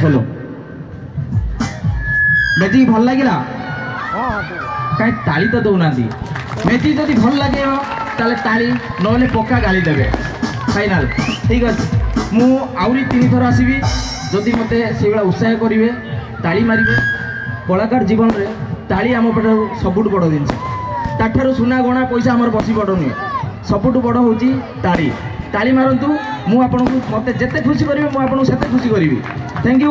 Hello magic भल लगे कहीं ताली तो दौना मैजिक जब भल लगे ताली ना पक्का गाली देवे फाइनाल ठीक अच्छे मु आउरी 3 थर आसबि जदि मत से उत्साह करेंगे ताली मारे कलाकार जीवन में ताली आम पे सबुठ बड़ जिनस ताठार सुना गणा पैसा आमर बसी बड़ नुहे सबुठ बड़ हूँ ताली ताली मारतु मु आपको मत जिते खुशी करी मुझे खुशी करी थैंक यू।